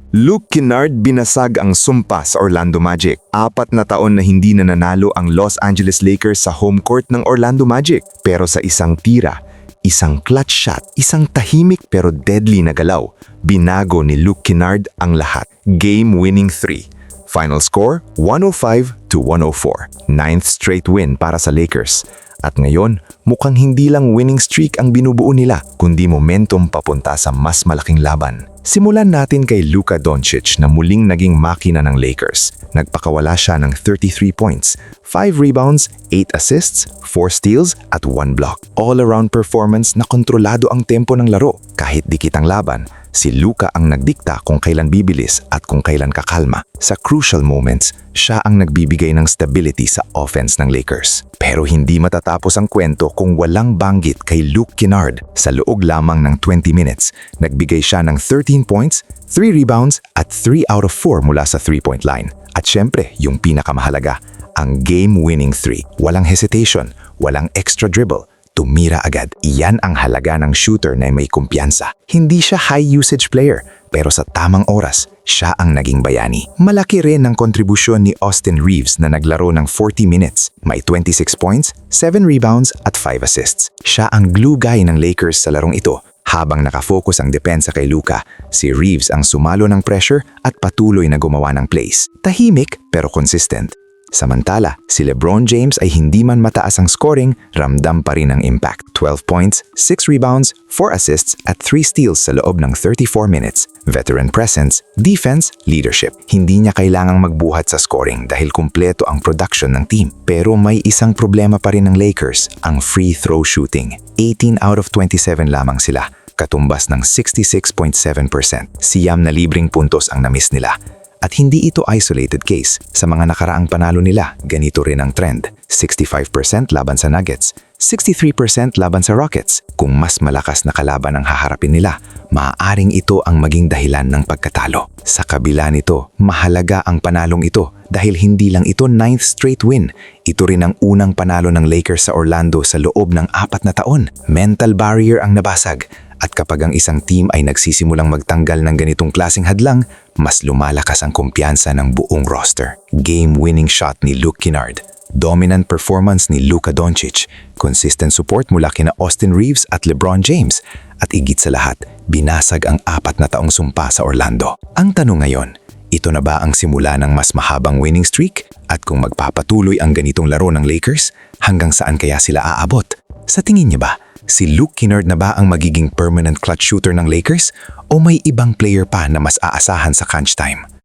Luke Kennard binasag ang sumpa sa Orlando Magic. 4 na taon na hindi na nanalo ang Los Angeles Lakers sa home court ng Orlando Magic. Pero sa isang tira, isang clutch shot, isang tahimik pero deadly na galaw, binago ni Luke Kennard ang lahat. Game-winning 3. Final score, 105-104. 9th straight win para sa Lakers. At ngayon, mukhang hindi lang winning streak ang binubuo nila, kundi momentum papunta sa mas malaking laban. Simulan natin kay Luka Doncic na muling naging makina ng Lakers. Nagpakawala siya ng 33 points, 5 rebounds, 8 assists, 4 steals at 1 block. All-around performance na kontrolado ang tempo ng laro. Kahit dikit ang laban, si Luka ang nagdikta kung kailan bibilis at kung kailan kakalma. Sa crucial moments, siya ang nagbibigay ng stability sa offense ng Lakers. Pero hindi matatapos ang kwento kung walang banggit kay Luke Kennard. Sa loob lamang ng 20 minutes, nagbigay siya ng 13 points, 3 rebounds at 3 out of 4 mula sa 3-point line. At syempre, yung pinakamahalaga, ang game-winning 3. Walang hesitation, walang extra dribble. Tumira agad. Iyan ang halaga ng shooter na may kumpiyansa. Hindi siya high-usage player, pero sa tamang oras, siya ang naging bayani. Malaki rin ang kontribusyon ni Austin Reeves na naglaro ng 40 minutes. May 26 points, 7 rebounds at 5 assists. Siya ang glue guy ng Lakers sa larong ito. Habang nakafocus ang depensa kay Luka, si Reeves ang sumalo ng pressure at patuloy na gumawa ng plays. Tahimik pero consistent. Samantala, si LeBron James ay hindi man mataas ang scoring, ramdam pa rin ang impact. 12 points, 6 rebounds, 4 assists at 3 steals sa loob ng 34 minutes. Veteran presence, defense, leadership. Hindi niya kailangang magbuhat sa scoring dahil kumpleto ang production ng team. Pero may isang problema pa rin ng Lakers, ang free throw shooting. 18 out of 27 lamang sila, katumbas ng 66.7%. Siyam na libreng puntos ang na-miss nila. At hindi ito isolated case. Sa mga nakaraang panalo nila, ganito rin ang trend. 65% laban sa Nuggets, 63% laban sa Rockets. Kung mas malakas na kalaban ang haharapin nila, maaaring ito ang maging dahilan ng pagkatalo. Sa kabila nito, mahalaga ang panalong ito dahil hindi lang ito 9th straight win. Ito rin ang unang panalo ng Lakers sa Orlando sa loob ng 4 na taon. Mental barrier ang nabasag. At kapag ang isang team ay nagsisimulang magtanggal ng ganitong klaseng hadlang, mas lumalakas ang kumpiyansa ng buong roster. Game-winning shot ni Luke Kennard, dominant performance ni Luka Doncic, consistent support mula kina Austin Reeves at LeBron James, at igit sa lahat, binasag ang 4 na taong sumpa sa Orlando. Ang tanong ngayon, ito na ba ang simula ng mas mahabang winning streak? At kung magpapatuloy ang ganitong laro ng Lakers, hanggang saan kaya sila aabot? Sa tingin niyo ba, si Luke Kennard na ba ang magiging permanent clutch shooter ng Lakers o may ibang player pa na mas aasahan sa crunch time?